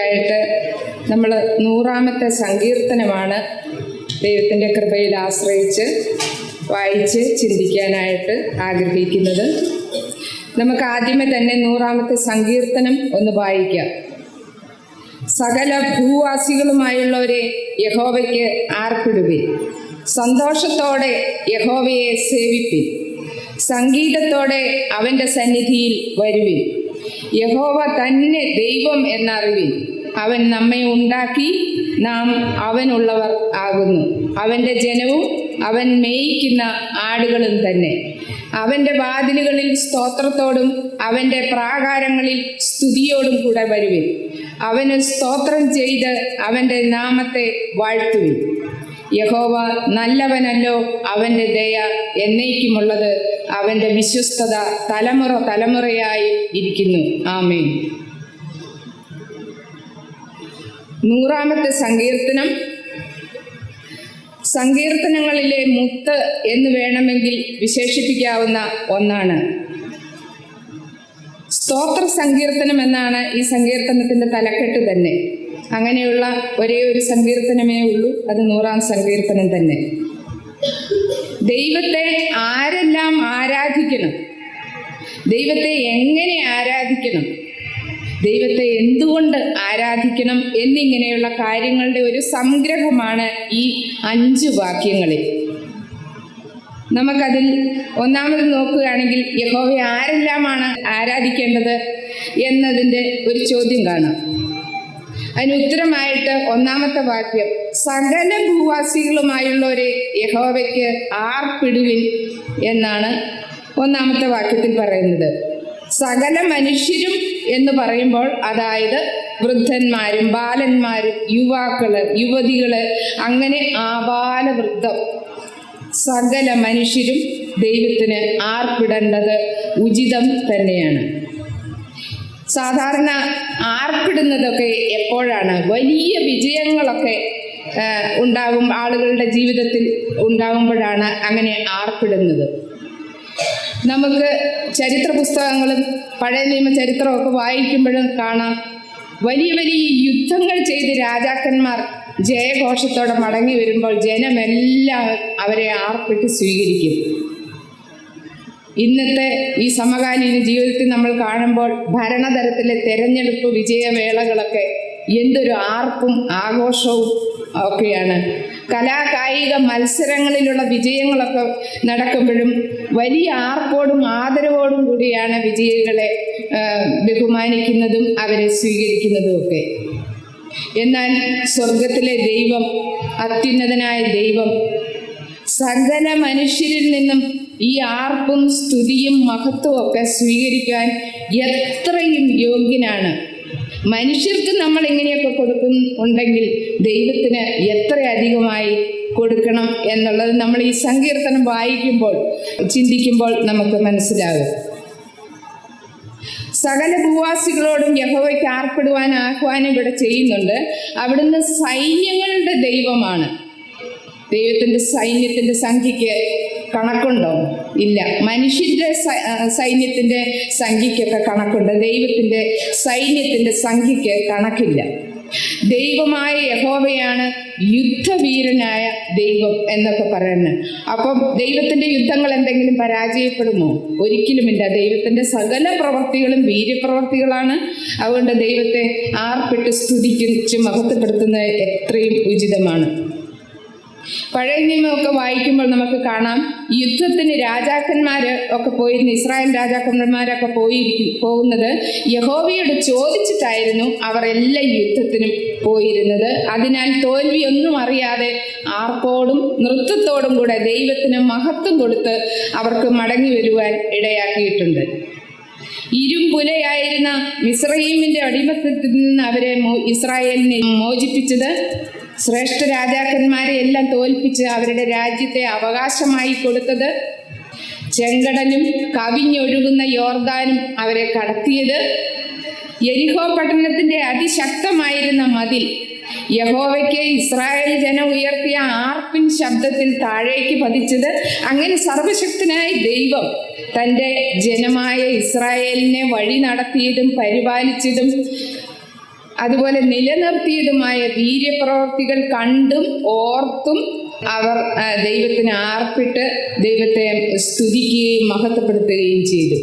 ആയിട്ട് നമ്മൾ 100-ാമത്തെ സങ്കീർത്തനമാണ് ദൈവത്തിൻ്റെ കൃപയിൽ ആശ്രയിച്ച് വായിച്ച് ചിന്തിക്കാനായിട്ട് ആഗ്രഹിക്കുന്നത്. നമുക്ക് ആദ്യമേ തന്നെ 100-ാമത്തെ സങ്കീർത്തനം ഒന്ന് വായിക്കാം. സകല ഭൂവാസികളുമായുള്ളവരെ യഹോവയ്ക്ക് ആർപ്പിടുവിൻ, സന്തോഷത്തോടെ യഹോവയെ സേവിപ്പിൻ, സംഗീതത്തോടെ അവൻ്റെ സന്നിധിയിൽ വരുവിൻ. യഹോവ തന്നെ ദൈവം എന്നറിവിൻ. അവൻ നമ്മെ ഉണ്ടാക്കി, നാം അവനുള്ളവർ ആകുന്നു. അവൻ്റെ ജനവും അവൻ മേയിക്കുന്ന ആടുകളും തന്നെ. അവൻ്റെ വാതിലുകളിൽ സ്തോത്രത്തോടും അവൻ്റെ പ്രാകാരങ്ങളിൽ സ്തുതിയോടും കൂടെ വരുവിൻ. അവന് സ്തോത്രം ചെയ്ത് അവൻ്റെ നാമത്തെ വാഴ്ത്തുവിൻ. യഹോവ നല്ലവനല്ലോ, അവൻ്റെ ദയ എന്നേക്കുമുള്ളത്, അവൻ്റെ വിശ്വസ്തത തലമുറ തലമുറയായി ഇരിക്കുന്നു. ആമേൻ. 100-ാമത്തെ സങ്കീർത്തനം സങ്കീർത്തനങ്ങളിലെ മുത്ത് എന്ന് വേണമെങ്കിൽ വിശേഷിപ്പിക്കാവുന്ന ഒന്നാണ്. സ്തോത്ര സങ്കീർത്തനം എന്നാണ് ഈ സങ്കീർത്തനത്തിൻ്റെ തലക്കെട്ട് തന്നെ. അങ്ങനെയുള്ള ഒരേ ഒരു സങ്കീർത്തനമേ ഉള്ളൂ, അത് 100-ാം സങ്കീർത്തനം തന്നെ. ദൈവത്തെ ആരെല്ലാം ആരാധിക്കണം, ദൈവത്തെ എങ്ങനെ ആരാധിക്കണം, ദൈവത്തെ എന്തുകൊണ്ട് ആരാധിക്കണം എന്നിങ്ങനെയുള്ള കാര്യങ്ങളുടെ ഒരു സംഗ്രഹമാണ് ഈ 5 വാക്യങ്ങളിൽ. നമുക്കതിൽ ഒന്നാമത് നോക്കുകയാണെങ്കിൽ യഹോവയെ ആരെല്ലാമാണ് ആരാധിക്കേണ്ടത് എന്നതിൻ്റെ ഒരു ചോദ്യം കാണാം. അതിന് ഉത്തരമായിട്ട് 1-ാമത്തെ വാക്യം, സകല ഭൂവാസികളുമായുള്ളവരെ യഹോവയ്ക്ക് ആർപ്പിടുവിൻ എന്നാണ് 1-ാമത്തെ വാക്യത്തിൽ പറയുന്നത്. സകല മനുഷ്യരും എന്ന് പറയുമ്പോൾ അതായത് വൃദ്ധന്മാരും ബാലന്മാരും യുവാക്കള് യുവതികള് അങ്ങനെ ആബാലവൃദ്ധം സകല മനുഷ്യരും ദൈവത്തിന് ആർപ്പിടേണ്ടത് ഉചിതം തന്നെയാണ്. സാധാരണ ആർപ്പിടുന്നതൊക്കെ എപ്പോഴാണ്? വലിയ വിജയങ്ങളൊക്കെ ഉണ്ടാകും, ആളുകളുടെ ജീവിതത്തിൽ ഉണ്ടാകുമ്പോഴാണ് അങ്ങനെ ആർപ്പിടുന്നത്. നമുക്ക് ചരിത്ര പുസ്തകങ്ങളും പഴയ നിയമ ചരിത്രമൊക്കെ വായിക്കുമ്പോഴും കാണാം, വലിയ വലിയ യുദ്ധങ്ങൾ ചെയ്ത് രാജാക്കന്മാർ ജയഘോഷത്തോടെ മടങ്ങി വരുമ്പോൾ ജനമെല്ലാം അവരെ ആർപ്പിട്ട് സ്വീകരിക്കും. ഇന്നത്തെ ഈ സമകാലീന ജീവിതത്തിൽ നമ്മൾ കാണുമ്പോൾ ഭരണതലത്തിലെ തെരഞ്ഞെടുപ്പ് വിജയവേളകളൊക്കെ എന്തൊരു ആർപ്പും ആഘോഷവും ഒക്കെയാണ്. കലാകായിക മത്സരങ്ങളിലുള്ള വിജയങ്ങളൊക്കെ നടക്കുമ്പോഴും വലിയ ആർപ്പോടും ആദരവോടും കൂടിയാണ് വിജയികളെ ബഹുമാനിക്കുന്നതും അവരെ സ്വീകരിക്കുന്നതും ഒക്കെ. എന്നാൽ സ്വർഗത്തിലെ ദൈവം, അത്യുന്നതനായ ദൈവം സകല മനുഷ്യരിൽ നിന്നും ഈ ആർപ്പും സ്തുതിയും മഹത്വവും ഒക്കെ സ്വീകരിക്കാൻ എത്രയും യോഗ്യനാണ്. മനുഷ്യർക്ക് നമ്മൾ ഇങ്ങനെയൊക്കെ കൊടുക്കുന്നുണ്ടെങ്കിൽ ദൈവത്തിന് എത്ര അധികമായി കൊടുക്കണം എന്നുള്ളത് നമ്മൾ ഈ സങ്കീർത്തനം വായിക്കുമ്പോൾ ചിന്തിക്കുമ്പോൾ നമുക്ക് മനസ്സിലാകും. സകല ഭൂവാസികളോടും യഹോവയ്ക്ക് ആർപ്പിടുവാൻ ആഹ്വാനം ഇവിടെ ചെയ്യുന്നുണ്ട്. അവിടുന്ന് സൈന്യങ്ങളുടെ ദൈവമാണ്. ദൈവത്തിൻ്റെ സൈന്യത്തിൻ്റെ സംഖ്യയ്ക്ക് കണക്കുണ്ടോ? ഇല്ല. മനുഷ്യൻ്റെ സൈന്യത്തിൻ്റെ സംഖ്യയ്ക്കൊക്കെ കണക്കുണ്ട്, ദൈവത്തിൻ്റെ സൈന്യത്തിൻ്റെ സംഖ്യയ്ക്ക് കണക്കില്ല. ദൈവമായ യഹോവയാണ് യുദ്ധവീരനായ ദൈവം എന്നൊക്കെ പറയുന്നത്. അപ്പം ദൈവത്തിൻ്റെ യുദ്ധങ്ങൾ എന്തെങ്കിലും പരാജയപ്പെടുമോ? ഒരിക്കലുമില്ല. ദൈവത്തിൻ്റെ സകല പ്രവൃത്തികളും വീര്യപ്രവൃത്തികളാണ്. അതുകൊണ്ട് ദൈവത്തെ ആർപ്പിട്ട് സ്തുതിച്ച് മഹത്വപ്പെടുത്തുന്നത് എത്രയും ഉചിതമാണ്. പഴയ നിയമമൊക്കെ വായിക്കുമ്പോൾ നമുക്ക് കാണാം, യുദ്ധത്തിന് രാജാക്കന്മാര് ഒക്കെ പോയിരുന്നു. ഇസ്രായേൽ രാജാക്കന്മാരൊക്കെ പോകുന്നത് യഹോവയോട് ചോദിച്ചിട്ടായിരുന്നു അവർ എല്ലാ യുദ്ധത്തിനും പോയിരുന്നത്. അതിനാൽ തോൽവിയൊന്നും അറിയാതെ ആർപ്പോടും നൃത്തത്തോടും കൂടെ ദൈവത്തിന് മഹത്വം കൊടുത്ത് അവർക്ക് മടങ്ങി വരുവാൻ ഇടയാക്കിയിട്ടുണ്ട്. ഇരുമ്പുലയായിരുന്ന മിസ്രയീമിന്റെ അടിമത്തത്തിൽ നിന്ന് അവരെ ഇസ്രായേലിനെ മോചിപ്പിച്ചത്, ശ്രേഷ്ഠ രാജാക്കന്മാരെ എല്ലാം തോൽപ്പിച്ച് അവരുടെ രാജ്യത്തെ അവകാശമായി കൊടുത്തത്, ചെങ്കടലും കവിഞ്ഞൊഴുകുന്ന യോർദാനും അവരെ കടത്തിയത്, യെരിഹോ പട്ടണത്തിന്റെ അതിശക്തമായിരുന്ന മതിൽ യഹോവയ്ക്ക് ഇസ്രായേൽ ജനം ഉയർത്തിയ ആർപ്പിൻ ശബ്ദത്തിൽ താഴേക്ക് പതിച്ചത്, അങ്ങനെ സർവശക്തനായ ദൈവം തൻ്റെ ജനമായ ഇസ്രായേലിനെ വഴി നടത്തിയതും പരിപാലിച്ചതും അതുപോലെ നിലനിർത്തിയതുമായ വീര്യപ്രവർത്തികൾ കണ്ടും ഓർത്തും അവർ ദൈവത്തിന് ആർപ്പിട്ട് ദൈവത്തെ സ്തുതിക്കുകയും മഹത്വപ്പെടുത്തുകയും ചെയ്തു.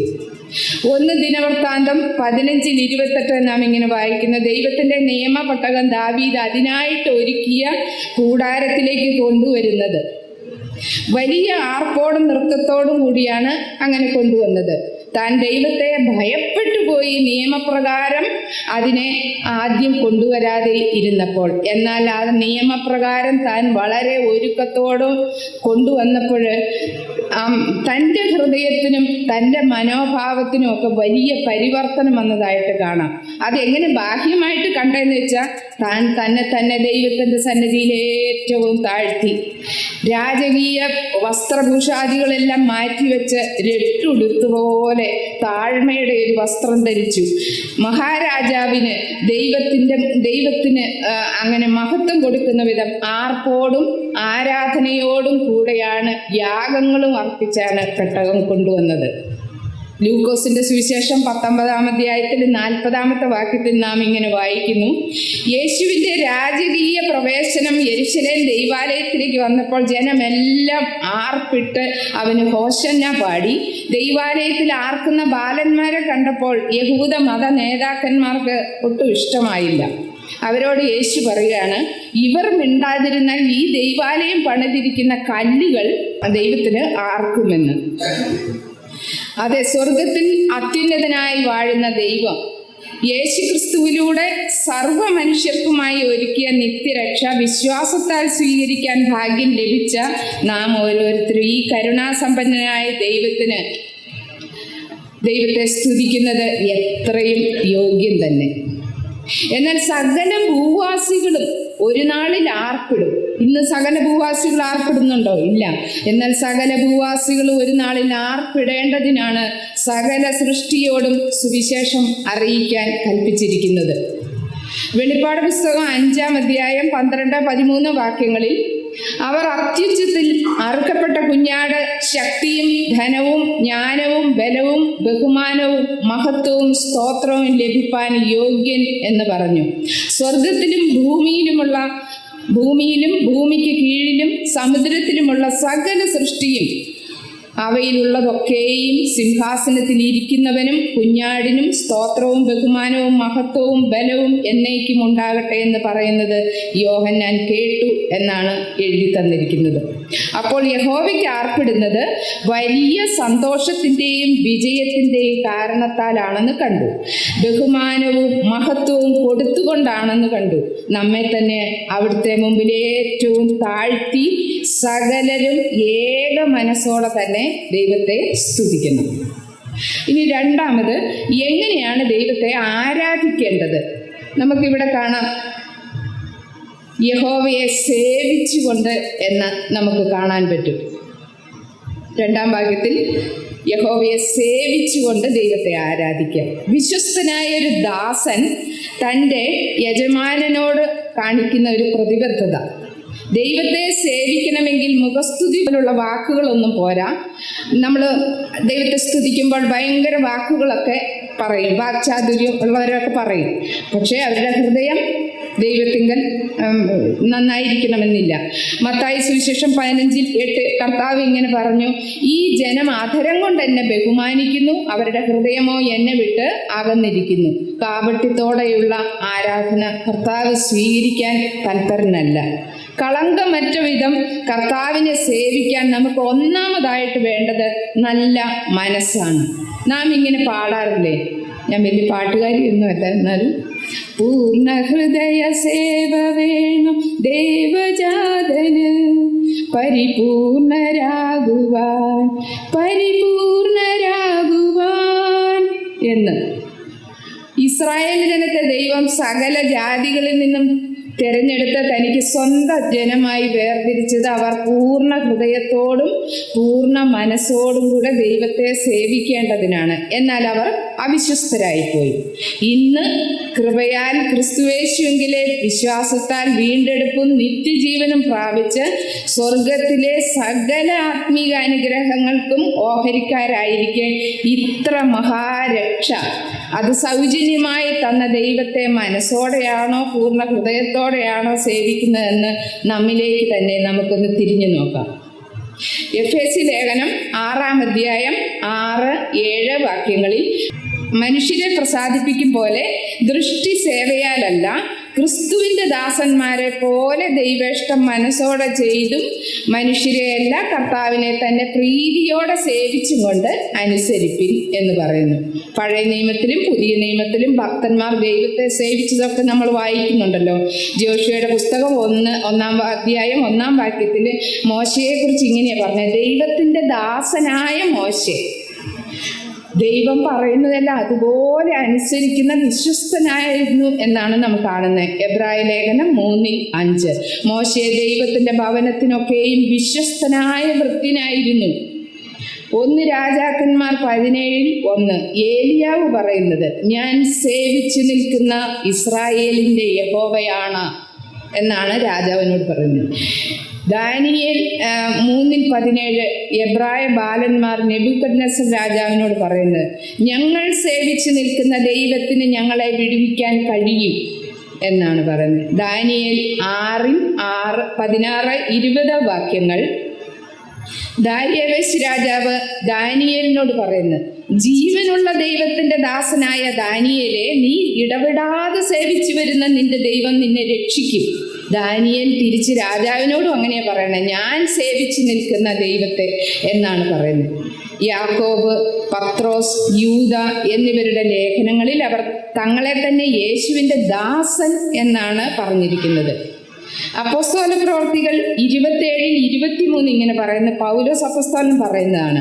1 ദിനവൃത്താന്തം 15:28 നാം ഇങ്ങനെ വായിക്കുന്ന, ദൈവത്തിന്റെ നിയമപെട്ടകം ദാവീദ് അതിനായിട്ട് ഒരുക്കിയ കൂടാരത്തിലേക്ക് കൊണ്ടുവരുന്നത്. വലിയ ആർപ്പോടും നൃത്തത്തോടും കൂടിയാണ് അങ്ങനെ കൊണ്ടുവന്നത്. താൻ ദൈവത്തെ ഭയപ്പെട്ടു പോയി നിയമപ്രകാരം അതിനെ ആദ്യം കൊണ്ടുവരാതെ ഇരുന്നപ്പോൾ. എന്നാൽ ആ നിയമപ്രകാരം താൻ വളരെ ഒരുക്കത്തോടും കൊണ്ടുവന്നപ്പോൾ തൻ്റെ ഹൃദയത്തിനും തൻ്റെ മനോഭാവത്തിനും ഒക്കെ വലിയ പരിവർത്തനം വന്നതായിട്ട് കാണാം. അതെങ്ങനെ ബാഹ്യമായിട്ട് കണ്ടെന്ന് വെച്ചാൽ താൻ തന്നെ ദൈവത്തിൻ്റെ സന്നിധിയിൽ ഏറ്റവും താഴ്ത്തി രാജകീയ വസ്ത്രഭൂഷാദികളെല്ലാം മാറ്റിവെച്ച് രട്ടുടുത്തുപോലെ താഴ്മയുടെ ഒരു വസ്ത്രം ധരിച്ചു. മഹാരാജാവിന് ദൈവത്തിന് അങ്ങനെ മഹത്വം കൊടുക്കുന്ന വിധം ആർപ്പോടും ആരാധനയോടും കൂടെയാണ് യാഗങ്ങളും അർപ്പിച്ചാണ് പെട്ടകം കൊണ്ടുവന്നത്. ലൂക്കോസിന്റെ സുവിശേഷം 19-ാം അധ്യായത്തിൽ 40-ാമത്തെ വാക്യത്തിൽ നാം ഇങ്ങനെ വായിക്കുന്നു, യേശുവിന്റെ രാജകീയ പ്രവേശനം യെരൂശലേം ദൈവാലയത്തിലേക്ക് വന്നപ്പോൾ ജനമെല്ലാം ആർപ്പിട്ട് അവന് ഹോശന്ന പാടി. ദൈവാലയത്തിൽ ആർക്കുന്ന ബാലന്മാരെ കണ്ടപ്പോൾ യഹൂദ മത നേതാക്കന്മാർക്ക് ഒട്ടും ഇഷ്ടമായില്ല. അവരോട് യേശു പറയുകയാണ്, ഇവർ മിണ്ടാതിരുന്നാൽ ഈ ദൈവാലയം പണിതിരിക്കുന്ന കല്ലുകൾ ദൈവത്തിന് ആർക്കുമെന്ന്. അതെ, സ്വർഗത്തിൽ അത്യുന്നതനായി വാഴുന്ന ദൈവം യേശുക്രിസ്തുവിലൂടെ സർവ മനുഷ്യർക്കുമായി ഒരുക്കിയ നിത്യരക്ഷ വിശ്വാസത്താൽ സ്വീകരിക്കാൻ ഭാഗ്യം ലഭിച്ച നാം ഓരോരുത്തരും ഈ കരുണാസമ്പന്നനായ ദൈവത്തെ സ്തുതിക്കുന്നത് എത്രയും യോഗ്യം തന്നെ. എന്നാൽ സകല ഭൂവാസികളും ഒരു നാളിൽ ആർപ്പിടും. ഇന്ന് സകല ഭൂവാസികൾ ആർപ്പിടുന്നുണ്ടോ? ഇല്ല. എന്നാൽ സകല ഭൂവാസികളും ഒരു നാളിൽ ആർപ്പിടേണ്ടതിനാണ് സകല സൃഷ്ടിയോടും സുവിശേഷം അറിയിക്കാൻ കൽപ്പിച്ചിരിക്കുന്നത്. വെളിപ്പാട് പുസ്തകം 5-ാം അധ്യായം 12-13 വാക്യങ്ങളിൽ, അവർ അത്യുച്ചത്തിൽ അറുക്കപ്പെട്ട കുഞ്ഞാട് ശക്തിയും ധനവും ജ്ഞാനവും ബലവും ബഹുമാനവും മഹത്വവും സ്തോത്രവും ലഭിപ്പാൻ യോഗ്യൻ എന്ന് പറഞ്ഞു. സ്വർഗത്തിലും ഭൂമിയിലും ഭൂമിക്ക് കീഴിലും സമുദ്രത്തിലുമുള്ള സകല സൃഷ്ടിയും അവയിലുള്ളതൊക്കെയും സിംഹാസനത്തിൽ ഇരിക്കുന്നവനും കുഞ്ഞാടിനും സ്തോത്രവും ബഹുമാനവും മഹത്വവും ബലവും എന്നേക്കും ഉണ്ടാകട്ടെ എന്ന് പറയുന്നത് യോഹന്നാൻ കേട്ടു എന്നാണ് എഴുതി തന്നിരിക്കുന്നത്. അപ്പോൾ യഹോവയ്ക്ക് ആർപ്പിടുന്നത് വലിയ സന്തോഷത്തിൻ്റെയും വിജയത്തിൻ്റെയും കാരണത്താലാണെന്ന് കണ്ടു. ബഹുമാനവും മഹത്വവും കൊടുത്തുകൊണ്ടാണെന്ന് കണ്ടു. നമ്മെ തന്നെ അവിടുത്തെ മുമ്പിൽ ഏറ്റവും താഴ്ത്തി സകലരും ഏക മനസ്സോടെ തന്നെ ദൈവത്തെ സ്തുതിക്കുന്നു. ഇനി രണ്ടാമത്, എങ്ങനെയാണ് ദൈവത്തെ ആരാധിക്കേണ്ടത്? നമുക്കിവിടെ കാണാം, യഹോവയെ സേവിച്ചുകൊണ്ട് എന്ന് നമുക്ക് കാണാൻ പറ്റും. 2-ാം ഭാഗത്തിൽ യഹോവയെ സേവിച്ചുകൊണ്ട് ദൈവത്തെ ആരാധിക്കാം. വിശ്വസ്തനായ ഒരു ദാസൻ തൻ്റെ യജമാനനോട് കാണിക്കുന്ന ഒരു പ്രതിബദ്ധത. ദൈവത്തെ സേവിക്കണമെങ്കിൽ മുഖസ്തുതി പോലുള്ള വാക്കുകളൊന്നും പോരാ. നമ്മൾ ദൈവത്തെ സ്തുതിക്കുമ്പോൾ ഭയങ്കര വാക്കുകളൊക്കെ പറയും, വാക്ചാതുര്യം ഉള്ളവരൊക്കെ പറയും. പക്ഷേ അവരുടെ ഹൃദയം ദൈവത്തിങ്കൽ നന്നായിരിക്കണമെന്നില്ല. മത്തായി സുവിശേഷം 15:8 കർത്താവ് ഇങ്ങനെ പറഞ്ഞു, ഈ ജനം അധരം കൊണ്ട് എന്നെ ബഹുമാനിക്കുന്നു, അവരുടെ ഹൃദയമോ എന്നെ വിട്ട് അകന്നിരിക്കുന്നു. കാപട്യത്തോടെയുള്ള ആരാധന കർത്താവ് സ്വീകരിക്കാൻ തൽപരനല്ല. കളങ്കമറ്റ വിധം കർത്താവിനെ സേവിക്കാൻ നമുക്ക് ഒന്നാമതായിട്ട് വേണ്ടത് നല്ല മനസ്സാണ്. നാം ഇങ്ങനെ പാടാറില്ലേ? ഞാൻ വലിയ പാട്ടുകാരിയൊന്നുമല്ല, എന്നാലും പൂർണ്ണ ഹൃദയ സേവ വേണം ദേവജാതന്, പരിപൂർണരാകുവാൻ എന്ന്. ഇസ്രായേൽ ജനത്തെ ദൈവം സകല ജാതികളിൽ നിന്നും തിരഞ്ഞെടുത്ത് തനിക്ക് സ്വന്തം ജനമായി വേർതിരിച്ചത് അവർ പൂർണ്ണ ഹൃദയത്തോടും പൂർണ്ണ മനസ്സോടും കൂടെ ദൈവത്തെ സേവിക്കേണ്ടതിനാണ്. എന്നാൽ അവർ അവിശ്വസ്തരായിപ്പോയി. ഇന്ന് കൃപയാൽ ക്രിസ്തുയേശുവിലെ വിശ്വാസത്താൽ വീണ്ടെടുപ്പും നിത്യജീവനും പ്രാപിച്ച് സ്വർഗത്തിലെ സകല ആത്മീക അനുഗ്രഹങ്ങൾക്കും ഓഹരിക്കാരായിരിക്കെ ഇത്ര മഹാരക്ഷ അത് സൗജന്യമായി തന്ന ദൈവത്തെ മനസ്സോടെയാണോ പൂർണ്ണ ഹൃദയത്തോടെയാണോ സേവിക്കുന്നതെന്ന് നമ്മിലേക്ക് തന്നെ നമുക്കൊന്ന് തിരിഞ്ഞു നോക്കാം. എഫേസ്യ ലേഖനം 6-ാം അധ്യായം 6-7 വാക്യങ്ങളിൽ മനുഷ്യരെ പ്രസാദിപ്പിക്കും പോലെ ദൃഷ്ടി സേവയാലല്ല, ക്രിസ്തുവിൻ്റെ ദാസന്മാരെ പോലെ ദൈവേഷ്ടം മനസ്സോടെ ചെയ്തും മനുഷ്യരെ എല്ലാ കർത്താവിനെ തന്നെ പ്രീതിയോടെ സേവിച്ചും കൊണ്ട് അനുസരിപ്പിൻ എന്ന് പറയുന്നു. പഴയ നിയമത്തിലും പുതിയ നിയമത്തിലും ഭക്തന്മാർ ദൈവത്തെ സേവിച്ചതൊക്കെ നമ്മൾ വായിക്കുന്നുണ്ടല്ലോ. ജോഷുവയുടെ പുസ്തകം 1-ാം അധ്യായം 1-ാം വാക്യത്തിൽ മോശയെക്കുറിച്ച് ഇങ്ങനെയാണ് പറഞ്ഞത്: ദൈവത്തിൻ്റെ ദാസനായ മോശെ ദൈവം പറയുന്നതെല്ലാം അതുപോലെ അനുസരിക്കുന്ന വിശ്വസ്തനായിരുന്നു എന്നാണ് നാം കാണുന്നത്. എബ്രായ ലേഖനം 3:5 മോശെ ദൈവത്തിൻ്റെ ഭവനത്തിനൊക്കെയും വിശ്വസ്തനായ ഭൃത്യനായിരുന്നു. 1 രാജാക്കന്മാർ 17:1 ഏലിയാവ് പറയുന്നത്: ഞാൻ സേവിച്ചു നിൽക്കുന്ന ഇസ്രായേലിൻ്റെ യഹോവയാണ് എന്നാണ് രാജാവിനോട് പറയുന്നത്. ദാനിയേൽ 3:17 എബ്രായ ബാലന്മാർ നെബൂഖദ്നേസർ രാജാവിനോട് പറയുന്നത്: ഞങ്ങൾ സേവിച്ചു നിൽക്കുന്ന ദൈവത്തിന് ഞങ്ങളെ വിടുവിക്കാൻ കഴിയും എന്നാണ് പറയുന്നത്. ദാനിയേൽ 6:16-20 വാക്യങ്ങൾ ദാരിയവേശ് രാജാവ് ദാനിയേലിനോട് പറയുന്നത്: ജീവനുള്ള ദൈവത്തിന്റെ ദാസനായ ദാനിയേലെ, നീ ഇടപെടാതെ സേവിച്ചു വരുന്ന നിന്റെ ദൈവം നിന്നെ രക്ഷിക്കും. ദാനിയേൽ തിരിച്ച് രാജാവിനോടും അങ്ങനെയാ പറയണത്: ഞാൻ സേവിച്ചു നിൽക്കുന്ന ദൈവത്തെ എന്നാണ് പറയുന്നത്. യാക്കോബ്, പത്രോസ്, യൂദ എന്നിവരുടെ ലേഖനങ്ങളിൽ അവർ തങ്ങളെ തന്നെ യേശുവിൻ്റെ ദാസൻ എന്നാണ് പറഞ്ഞിരിക്കുന്നത്. അപ്പോസ്തല പ്രവൃത്തികൾ 27-23 ഇങ്ങനെ പറയുന്ന പൗലോസ് അപ്പോസ്തലൻ പറയുന്നതാണ്: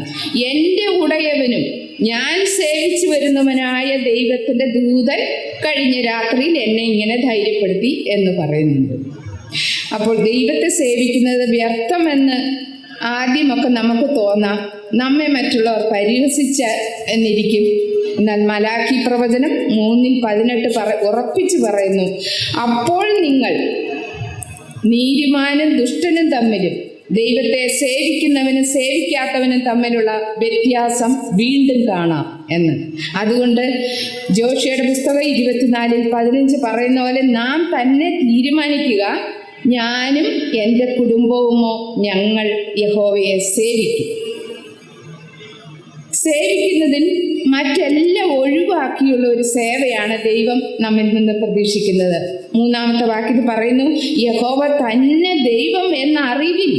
എൻ്റെ ഉടയവനും ഞാൻ സേവിച്ചു വരുന്നവനായ ദൈവത്തിൻ്റെ ദൂതൻ കഴിഞ്ഞ രാത്രിയിൽ എന്നെ ഇങ്ങനെ ധൈര്യപ്പെടുത്തി എന്ന് പറയുന്നുണ്ട്. അപ്പോൾ ദൈവത്തെ സേവിക്കുന്നത് വ്യർത്ഥമെന്ന് ആദ്യമൊക്കെ നമുക്ക് തോന്നാം, നമ്മെ മറ്റുള്ളവർ പരിഹസിച്ച എന്നിരിക്കും. എന്നാൽ മലാഖി പ്രവചനം 3:18 ഉറപ്പിച്ചു പറയുന്നു: അപ്പോൾ നിങ്ങൾ നീതിമാനും ദുഷ്ടനും തമ്മിലും ദൈവത്തെ സേവിക്കുന്നവനും സേവിക്കാത്തവനും തമ്മിലുള്ള വ്യത്യാസം വീണ്ടും കാണാം എന്ന്. അതുകൊണ്ട് ജോഷുവയുടെ പുസ്തകം 24:15 പറയുന്ന പോലെ നാം തന്നെ തീരുമാനിക്കുക: ഞാനും എൻ്റെ കുടുംബവുമോ ഞങ്ങൾ യഹോവയെ സേവിക്കും. സേവിക്കുന്നതിൽ മറ്റെല്ലാം ഒഴിവാക്കിയുള്ള ഒരു സേവയാണ് ദൈവം നമ്മിൽ നിന്ന് പ്രതീക്ഷിക്കുന്നത്. 3-ാമത്തെ വാക്യത്തിൽ പറയുന്നു: യഹോവ തന്നെ ദൈവം എന്ന അറിവിൽ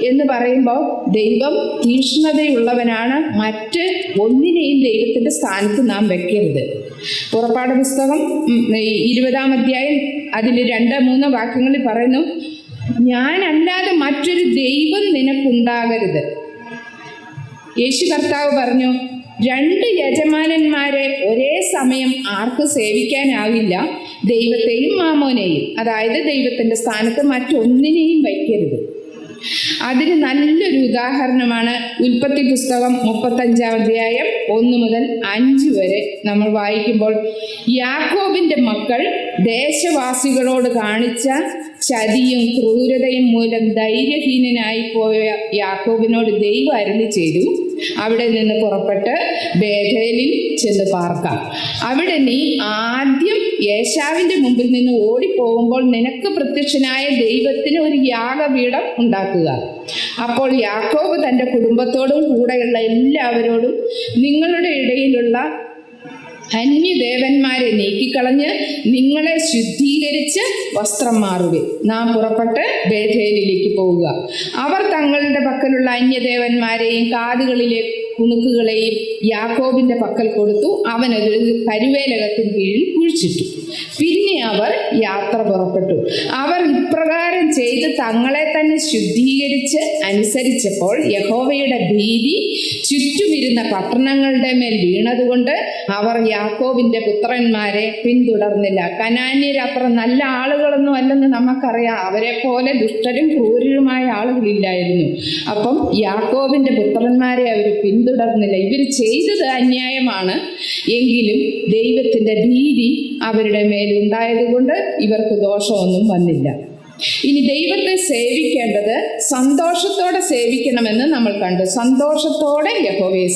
എന്ന് പറയുമ്പോൾ ദൈവം തീക്ഷ്ണതയുള്ളവനാണ്. മറ്റ് ഒന്നിനെയും ദൈവത്തിൻ്റെ സ്ഥാനത്ത് നാം വെക്കരുത്. പുറപ്പാട് പുസ്തകം 20-ാം അധ്യായം അതിൽ 2-3 വാക്യങ്ങളിൽ പറയുന്നു: ഞാനല്ലാതെ മറ്റൊരു ദൈവം നിനക്കുണ്ടാകരുത്. യേശു കർത്താവ് പറഞ്ഞു: 2 യജമാനന്മാരെ ഒരേ സമയം ആർക്കും സേവിക്കാനാവില്ല, ദൈവത്തെയും മാമോനെയും. അതായത് ദൈവത്തിൻ്റെ സ്ഥാനത്ത് മറ്റൊന്നിനെയും വയ്ക്കരുത്. അതിന് നല്ലൊരു ഉദാഹരണമാണ് ഉൽപ്പത്തി പുസ്തകം 35-ാം അധ്യായം 1 മുതൽ 5 വരെ നമ്മൾ വായിക്കുമ്പോൾ, യാക്കോബിൻ്റെ മക്കൾ ദേശവാസികളോട് കാണിച്ച ചതിയും ക്രൂരതയും മൂലം ധൈര്യഹീനനായി പോയ യാക്കോബിനോട് ദൈവം അരുളി ചെയ്തു: അവിടെ നിന്ന് പുറപ്പെട്ട് ബേഥേലിൽ ചെന്ന് പാർക്കാം. അവിടെ നീ ആദ്യം ഏശാവിൻ്റെ മുമ്പിൽ നിന്ന് ഓടിപ്പോകുമ്പോൾ നിനക്ക് പ്രത്യക്ഷനായ ദൈവത്തിന് ഒരു യാഗപീഠം ഉണ്ടാക്കുക. അപ്പോൾ യാക്കോബ് തൻ്റെ കുടുംബത്തോടും കൂടെയുള്ള എല്ലാവരോടും നിങ്ങളുടെ ഇടയിലുള്ള അന്യദേവന്മാരെ നീക്കിക്കളഞ്ഞ് നിങ്ങളെ ശുദ്ധീകരിച്ച് വസ്ത്രം മാറുക. നാം പുറപ്പെട്ട് ബേഥേലിലേക്ക് പോവുക. അവർ തങ്ങളുടെ പക്കലുള്ള അന്യദേവന്മാരെയും കാതുകളിലെ കുണുക്കുകളെയും യാക്കോബിന്റെ പക്കൽ കൊടുത്തു. അവനൊരു കരുവേലകത്തിന് കീഴിൽ കുഴിച്ചിട്ടു. പിന്നെ അവർ യാത്ര പുറപ്പെട്ടു. അവർ ഇപ്രകാരം ചെയ്ത് തങ്ങളെ തന്നെ ശുദ്ധീകരിച്ച് അനുസരിച്ചപ്പോൾ യഹോവയുടെ ഭീതി ചുറ്റുമിരുന്ന പട്ടണങ്ങളുടെ മേൽ വീണതുകൊണ്ട് അവർ യാക്കോബിന്റെ പുത്രന്മാരെ പിന്തുടർന്നില്ല. കനാന്യർ അത്ര നല്ല ആളുകളൊന്നും അല്ലെന്ന് നമുക്കറിയാം. അവരെ പോലെ ദുഷ്ടരും ക്രൂരരുമായ ആളുകളില്ലായിരുന്നു. അപ്പം യാക്കോബിന്റെ പുത്രന്മാരെ അവർ പിന്തുടർന്നില്ല. ഇവർ ചെയ്തത് അന്യായമാണ്, എങ്കിലും ദൈവത്തിന്റെ ഭീതി അവരുടെ മേലുണ്ടായതുകൊണ്ട് ഇവർക്ക് ദോഷമൊന്നും വന്നില്ല. ഇനി ദൈവത്തെ സേവിക്കേണ്ടത് സന്തോഷത്തോടെ സേവിക്കണമെന്ന് നമ്മൾ കണ്ടു. സന്തോഷത്തോടെ യഹോവയെ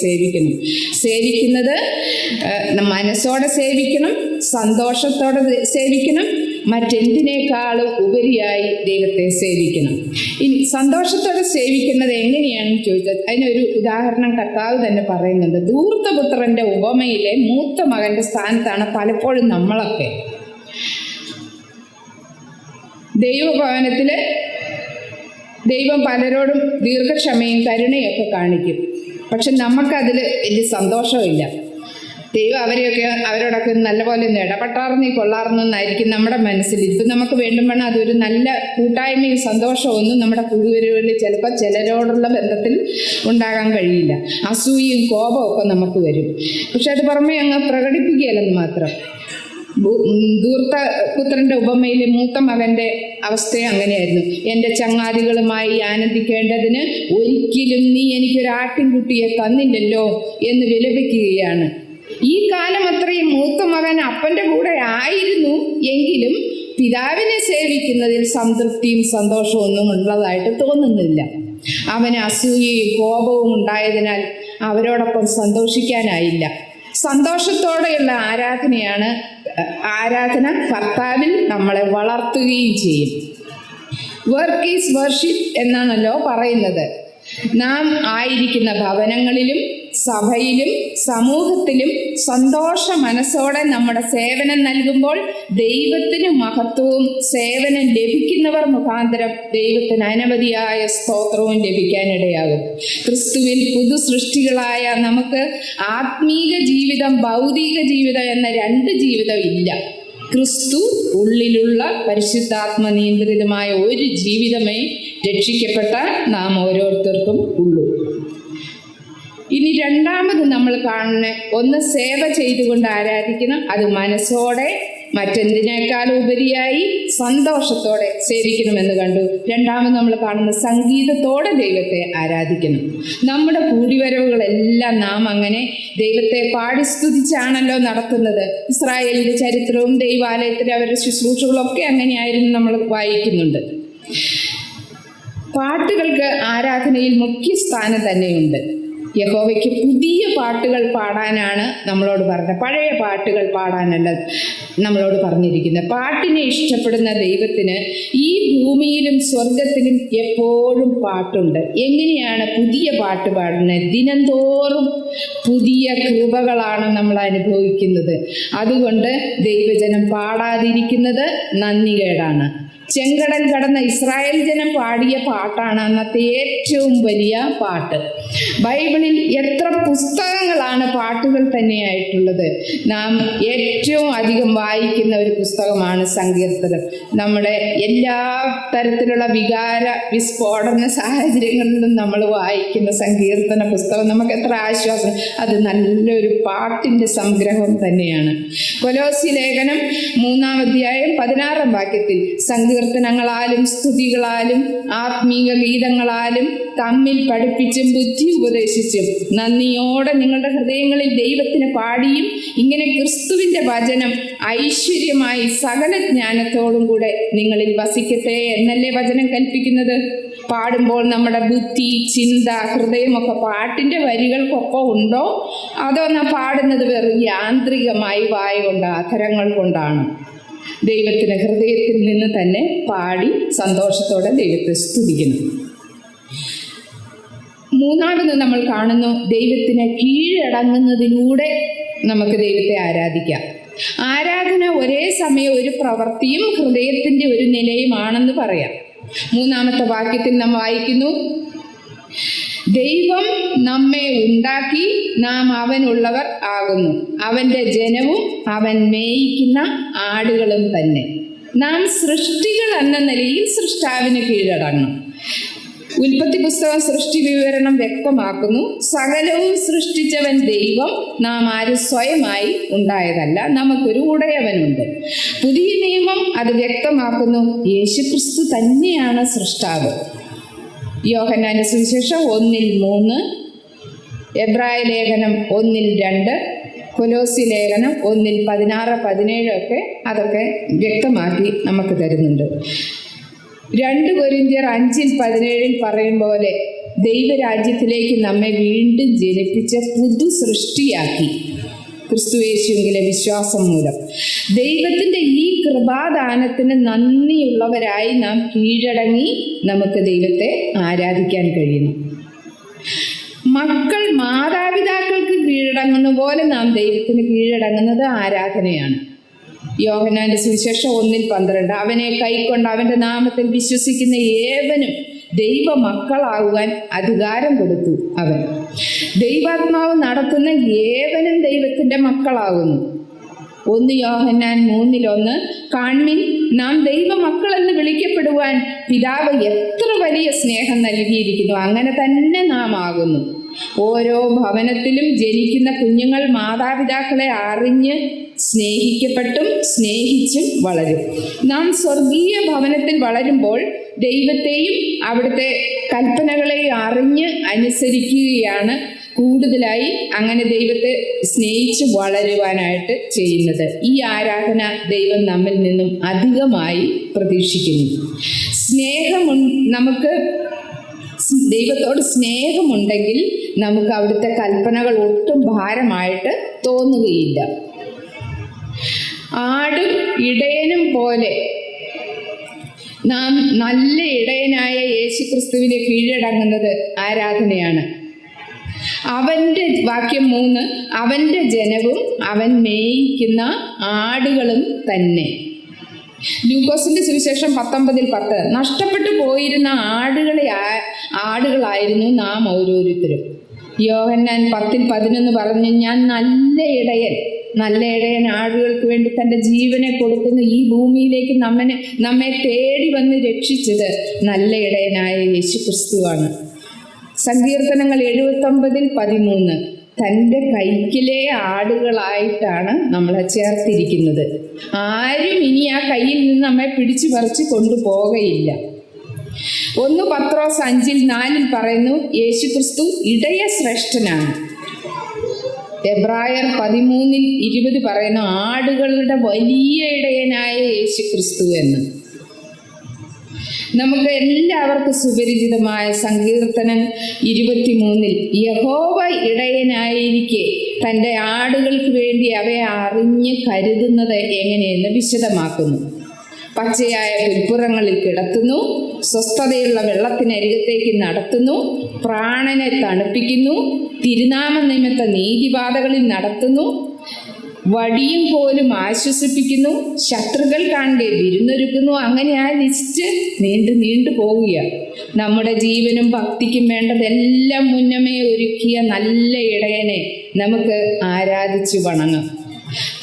സേവിക്കുന്നത് മനസ്സോടെ സേവിക്കണം, സന്തോഷത്തോടെ സേവിക്കണം, മറ്റെന്തിനേക്കാളും ഉപരിയായി ദൈവത്തെ സേവിക്കണം. ഇനി സന്തോഷത്തോടെ സേവിക്കുന്നത് എങ്ങനെയാണെന്ന് ചോദിച്ചാൽ അതിനൊരു ഉദാഹരണം കർത്താവ് തന്നെ പറയുന്നുണ്ട്. ധൂർത്തപുത്രന്റെ ഉപമയിലെ മൂത്ത മകന്റെ സ്ഥാനത്താണ് പലപ്പോഴും നമ്മളൊക്കെ. ദൈവഭവനത്തില് ദൈവം പലരോടും ദീർഘക്ഷമയും കരുണയൊക്കെ കാണിക്കും. പക്ഷെ നമുക്കതിൽ വലിയ സന്തോഷമില്ല. ദൈവം അവരോടൊക്കെ നല്ലപോലെ ഇടപെട്ടാർന്നീ കൊള്ളാർന്നെന്നായിരിക്കും നമ്മുടെ മനസ്സിൽ. ഇപ്പം നമുക്ക് വേണ്ടുമ്പോൾ അതൊരു നല്ല കൂട്ടായ്മയും സന്തോഷമൊന്നും നമ്മുടെ പുഴുവരുകളിൽ ചിലപ്പോൾ ചിലരോടുള്ള ബന്ധത്തിൽ ഉണ്ടാകാൻ കഴിയില്ല. അസൂയയും കോപമൊക്കെ നമുക്ക് വരും. പക്ഷെ അത് പുറമേ അങ്ങ് പ്രകടിപ്പിക്കുകയല്ലെന്ന് മാത്രം. ധൂർത്തപുത്രന്റെ ഉപമയിലെ മൂത്ത മകന്റെ അവസ്ഥ അങ്ങനെയായിരുന്നു. എൻ്റെ ചങ്ങാതികളുമായി ആനന്ദിക്കേണ്ടതിന് ഒരിക്കലും നീ എനിക്കൊരാട്ടിൻകുട്ടിയെ തന്നില്ലല്ലോ എന്ന് വിലപിക്കുകയാണ്. ഈ കാലം അത്രയും മൂത്ത മകൻ അപ്പൻ്റെ കൂടെ ആയിരുന്നു എങ്കിലും പിതാവിനെ സേവിക്കുന്നതിൽ സംതൃപ്തിയും സന്തോഷവും ഒന്നും ഉള്ളതായിട്ട് തോന്നുന്നില്ല. അവന് അസൂയയും കോപവും ഉണ്ടായതിനാൽ അവരോടൊപ്പം സന്തോഷിക്കാനായില്ല. സന്തോഷത്തോടെയുള്ള ആരാധന കർത്താവിൽ നമ്മളെ വളർത്തുകയും ചെയ്യും. വർക്ക് ഈസ് വർഷിപ്പ് എന്നാണല്ലോ പറയുന്നത്. നാം ആയിരിക്കുന്ന ഭവനങ്ങളിലും സഭയിലും സമൂഹത്തിലും സന്തോഷ മനസ്സോടെ നമ്മുടെ സേവനം നൽകുമ്പോൾ ദൈവത്തിന് മഹത്വവും സേവനം ലഭിക്കുന്നവർ മുഖാന്തരം ദൈവത്തിന് അനവധിയായ സ്തോത്രവും ലഭിക്കാനിടയാകും. ക്രിസ്തുവിൽ പുതു സൃഷ്ടികളായ നമുക്ക് ആത്മീക ജീവിതം, ഭൗതിക ജീവിതം എന്ന രണ്ട് ജീവിതം ഇല്ല. ക്രിസ്തു ഉള്ളിലുള്ള പരിശുദ്ധാത്മ നിയന്ത്രിതമായ ഒരു ജീവിതമേ രക്ഷിക്കപ്പെട്ട നാം ഓരോരുത്തർക്കും ഉള്ളൂ. ഇനി രണ്ടാമത് നമ്മൾ കാണുന്ന ഒന്ന് സേവ ചെയ്തുകൊണ്ട് ആരാധിക്കണം. അത് മനസ്സോടെ മറ്റെന്തിനേക്കാൾ ഉപരിയായി സന്തോഷത്തോടെ സേവിക്കണമെന്ന് കണ്ടു. രണ്ടാമത് നമ്മൾ കാണുന്ന സംഗീതത്തോടെ ദൈവത്തെ ആരാധിക്കണം. നമ്മുടെ കൂടിവരവുകളെല്ലാം നാം അങ്ങനെ ദൈവത്തെ പാടി സ്തുതിച്ചാണല്ലോ നടത്തുന്നത്. ഇസ്രായേലിന്റെ ചരിത്രവും ദൈവാലയത്തിലെ അവരുടെ ശുശ്രൂഷകളൊക്കെ അങ്ങനെയായിരുന്നു നമ്മൾ വായിക്കുന്നുണ്ട്. പാട്ടുകൾക്ക് ആരാധനയിൽ മുഖ്യ സ്ഥാനം തന്നെയുണ്ട്. യഹോവയ്ക്ക് പുതിയ പാട്ടുകൾ പാടാനാണ് നമ്മളോട് പറഞ്ഞത്, പഴയ പാട്ടുകൾ പാടാനല്ല നമ്മളോട് പറഞ്ഞിരിക്കുന്നത്. പാട്ടിനെ ഇഷ്ടപ്പെടുന്ന ദൈവത്തിന് ഈ ഭൂമിയിലും സ്വർഗത്തിലും എപ്പോഴും പാട്ടുണ്ട്. എങ്ങനെയാണ് പുതിയ പാട്ട് പാടുന്നത്? ദിനംതോറും പുതിയ കൃപകളാണ് നമ്മൾ അനുഭവിക്കുന്നത്. അതുകൊണ്ട് ദൈവജനം പാടാതിരിക്കുന്നത് നന്ദികേടാണ്. ചെങ്കടൽ കടന്ന ഇസ്രായേൽ ജനം പാടിയ പാട്ടാണ് അന്നത്തെ ഏറ്റവും വലിയ പാട്ട്. ബൈബിളിൽ എത്ര പുസ്തകങ്ങളാണ് പാട്ടുകൾ തന്നെയായിട്ടുള്ളത്. നാം ഏറ്റവും അധികം വായിക്കുന്ന ഒരു പുസ്തകമാണ് സങ്കീർത്തനം. നമ്മുടെ എല്ലാ തരത്തിലുള്ള വികാര വിസ്ഫോടന സാഹചര്യങ്ങളിലും നമ്മൾ വായിക്കുന്ന സങ്കീർത്തന പുസ്തകം നമുക്ക് എത്ര ആശ്വാസം. അത് നല്ലൊരു പാട്ടിൻ്റെ സംഗ്രഹം തന്നെയാണ്. കൊലോസി ലേഖനം 3-ാം അധ്യായം 16-ാം വാക്യത്തിൽ സങ്കീർത്തനങ്ങളാലും സ്തുതികളാലും ആത്മീക ഗീതങ്ങളാലും തമ്മിൽ പഠിപ്പിച്ചും ബുദ്ധി ഉപദേശിച്ചും നന്ദിയോടെ നിങ്ങളുടെ ഹൃദയങ്ങളിൽ ദൈവത്തിന് പാടിയും ഇങ്ങനെ ക്രിസ്തുവിൻ്റെ വചനം ഐശ്വര്യമായി സകല ജ്ഞാനത്തോടും കൂടെ നിങ്ങളിൽ വസിക്കട്ടെ എന്നല്ലേ വചനം കൽപ്പിക്കുന്നത്. പാടുമ്പോൾ നമ്മുടെ ബുദ്ധി, ചിന്ത, ഹൃദയമൊക്കെ പാട്ടിൻ്റെ വരികൾക്കൊപ്പം ഉണ്ടോ? അതോ നാം പാടുന്നത് വെറും യാന്ത്രികമായി വായ കൊണ്ട് അധരങ്ങൾ കൊണ്ടാണ്? ദൈവത്തിന് ഹൃദയത്തിൽ നിന്ന് തന്നെ പാടി സന്തോഷത്തോടെ ദൈവത്തെ സ്തുതിക്കണം. മൂന്നാമത് നമ്മൾ കാണുന്നു, ദൈവത്തിന് കീഴടങ്ങുന്നതിലൂടെ നമുക്ക് ദൈവത്തെ ആരാധിക്കാം. ആരാധന ഒരേ സമയം ഒരു പ്രവൃത്തിയും ഹൃദയത്തിൻ്റെ ഒരു നിലയുമാണെന്ന് പറയാം. 3-ാമത്തെ വാക്യത്തിൽ നാം വായിക്കുന്നു, ദൈവം നമ്മെ ഉണ്ടാക്കി, നാം അവനുള്ളവർ ആകുന്നു, അവൻ്റെ ജനവും അവൻ മേയിക്കുന്ന ആടുകളും തന്നെ. നാം സൃഷ്ടികൾ എന്ന നിലയിൽ സൃഷ്ടാവിന് കീഴടങ്ങണം. ഉൽപ്പത്തി പുസ്തകം സൃഷ്ടി വിവരണം വ്യക്തമാക്കുന്നു. സകലവും സൃഷ്ടിച്ചവൻ ദൈവം, നാം ആരും സ്വയമായി ഉണ്ടായതല്ല, നമുക്കൊരു ഉടയവനുണ്ട്. പുതിയ നിയമം അത് വ്യക്തമാക്കുന്നു. യേശുക്രിസ്തു തന്നെയാണ് സൃഷ്ടാവ്. യോഹന്നാന്റെ സുവിശേഷം 1:3, എബ്രായ ലേഖനം 1:2, കൊലോസി ലേഖനം 1:16-17 ഒക്കെ അതൊക്കെ വ്യക്തമാക്കി നമുക്ക് തരുന്നുണ്ട്. 2 കൊരിന്ത്യർ 5:17 പറയും പോലെ ദൈവരാജ്യത്തിലേക്ക് നമ്മെ വീണ്ടും ജനിപ്പിച്ച് പുതു സൃഷ്ടിയാക്കി ക്രിസ്തുയേശുവിലെ വിശ്വാസം മൂലം. ദൈവത്തിൻ്റെ ഈ കൃപാദാനത്തിന് നന്ദിയുള്ളവരായി നാം കീഴടങ്ങി നമുക്ക് ദൈവത്തെ ആരാധിക്കാൻ കഴിയുന്നു. മക്കൾ മാതാപിതാക്കൾക്ക് കീഴടങ്ങുന്ന പോലെ നാം ദൈവത്തിന് കീഴടങ്ങുന്നത് ആരാധനയാണ്. യോഹന്നാന്റെ സുവിശേഷം 1:12 അവനെ കൈക്കൊണ്ട് അവന്റെ നാമത്തിൽ വിശ്വസിക്കുന്ന ഏവനും ദൈവ മക്കളാകുവാൻ അധികാരം കൊടുത്തു. അവൻ ദൈവാത്മാവ് നടത്തുന്ന ഏവനും ദൈവത്തിന്റെ മക്കളാകുന്നു. 1 യോഹന്നാൻ 3:1 കാൺമിൻ, നാം ദൈവ മക്കളെന്ന് വിളിക്കപ്പെടുവാൻ പിതാവ് എത്ര വലിയ സ്നേഹം നൽകിയിരിക്കുന്നു, അങ്ങനെ തന്നെ നാം ആകുന്നു. ഓരോ ഭവനത്തിലും ജനിക്കുന്ന കുഞ്ഞുങ്ങൾ മാതാപിതാക്കളെ അറിഞ്ഞ് സ്നേഹിക്കപ്പെട്ടും സ്നേഹിച്ചും വളരും. നാം സ്വർഗീയ ഭവനത്തിൽ വളരുമ്പോൾ ദൈവത്തെയും അവിടുത്തെ കൽപ്പനകളെയും അറിഞ്ഞ് അനുസരിക്കുകയാണ് കൂടുതലായി അങ്ങനെ ദൈവത്തെ സ്നേഹിച്ച് വളരുവാനായിട്ട് ചെയ്യുന്നത്. ഈ ആരാധന ദൈവം നമ്മിൽ നിന്നും അധികമായി പ്രതീക്ഷിക്കുന്നു. നമുക്ക് ദൈവത്തോട് സ്നേഹമുണ്ടെങ്കിൽ നമുക്ക് അവിടുത്തെ കൽപ്പനകൾ ഒട്ടും ഭാരമായിട്ട് തോന്നുകയില്ല. ആടും ഇടയനും പോലെ നാം നല്ല ഇടയനായ യേശുക്രിസ്തുവിനെ കീഴടങ്ങുന്നത് ആരാധനയാണ്. അവൻ്റെ വാക്യം 3 അവൻ്റെ ജനവും അവൻ മേയിക്കുന്ന ആടുകളും തന്നെ. ലൂക്കോസിന്റെ സുവിശേഷം 19:10 നഷ്ടപ്പെട്ടു പോയിരുന്ന ആടുകളായിരുന്നു നാം ഓരോരുത്തരും. യോഹന്നാൻ 10:11 പറഞ്ഞു, ഞാൻ നല്ല ഇടയൻ ആടുകൾക്ക് വേണ്ടി തൻ്റെ ജീവനെ കൊടുക്കുന്ന ഈ ഭൂമിയിലേക്ക് നമ്മെ തേടി വന്ന് രക്ഷിച്ചത് നല്ല ഇടയനായ യേശുക്രിസ്തുവാണ്. സങ്കീർത്തനങ്ങൾ 79:13 തൻ്റെ കൈക്കിലെ ആടുകളായിട്ടാണ് നമ്മളെ ചേർത്തിരിക്കുന്നത്. ആരും ഇനി ആ കയ്യിൽ നിന്ന് നമ്മെ പിടിച്ചു പറിച്ച് കൊണ്ടുപോകയില്ല. 1 പത്രോസ് 5:4 പറയുന്നു, യേശുക്രിസ്തു ഇടയ ശ്രേഷ്ഠനാണ്. എബ്രായർ 13:20 പറയുന്നു, ആടുകളുടെ വലിയ ഇടയനായ യേശുക്രിസ്തു എന്ന്. നമുക്ക് എല്ലാവർക്കും സുപരിചിതമായ സങ്കീർത്തനം 23 യഹോവ ഇടയനായിരിക്കെ തൻ്റെ ആടുകൾക്ക് വേണ്ടി അവയെ അറിഞ്ഞ് കരുതുന്നത് എങ്ങനെയെന്ന് വിശദമാക്കുന്നു. പച്ചയായ പുൽപ്പുറങ്ങളിൽ കിടത്തുന്നു, സ്വസ്ഥതയുള്ള വെള്ളത്തിനരികത്തേക്ക് നടത്തുന്നു, പ്രാണനെ തണുപ്പിക്കുന്നു, തിരുനാമ നിമിത്ത നീതിപാതകളിൽ നടത്തുന്നു, വടിയും പോലും ആശ്വസിപ്പിക്കുന്നു, ശത്രുക്കൾ കാണെ വിരുന്നൊരുക്കുന്നു. അങ്ങനെ ആ ലിസ്റ്റ് നീണ്ടു പോവുകയാണ്. നമ്മുടെ ജീവനും ഭക്തിക്കും വേണ്ടതെല്ലാം മുന്നമേ ഒരുക്കിയ നല്ല ഇടയനെ നമുക്ക് ആരാധിച്ചു വണങ്ങാം.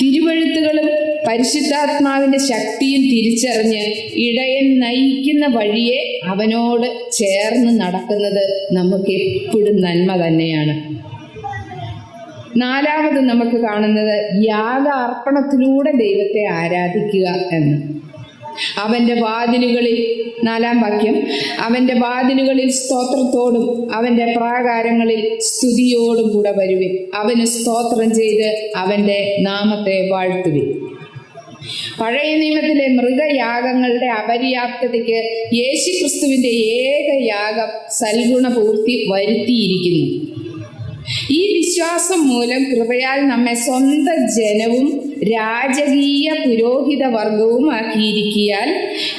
തിരുവെഴുത്തുകളും പരിശുദ്ധാത്മാവിൻ്റെ ശക്തിയും തിരിച്ചറിഞ്ഞ് ഇടയൻ നയിക്കുന്ന വഴിയെ അവനോട് ചേർന്ന് നടക്കുന്നത് നമുക്ക് എപ്പോഴും നന്മ തന്നെയാണ്. 4 നമുക്ക് കാണുന്നത് യാഗ അർപ്പണത്തിലൂടെ ദൈവത്തെ ആരാധിക്കുക എന്ന്. അവൻ്റെ വാതിലുകളിൽ 4 വാക്യം അവൻ്റെ വാതിലുകളിൽ സ്തോത്രത്തോടും അവൻ്റെ പ്രാകാരങ്ങളിൽ സ്തുതിയോടും കൂടെ വരുവിൻ. അവന് സ്തോത്രം ചെയ്ത് അവൻ്റെ നാമത്തെ വാഴ്ത്തുവിൻ. പഴയ നിയമത്തിലെ മൃഗയാഗങ്ങളുടെ അപര്യാപ്തതയ്ക്ക് യേശുക്രിസ്തുവിൻ്റെ ഏകയാഗം സൽഗുണപൂർത്തി വരുത്തിയിരിക്കുന്നു. ഈ വിശ്വാസം മൂലം കൃപയാൽ നമ്മെ സ്വന്തം ജനവും രാജകീയ പുരോഹിത വർഗവും ആക്കിയിരിക്കിയാൽ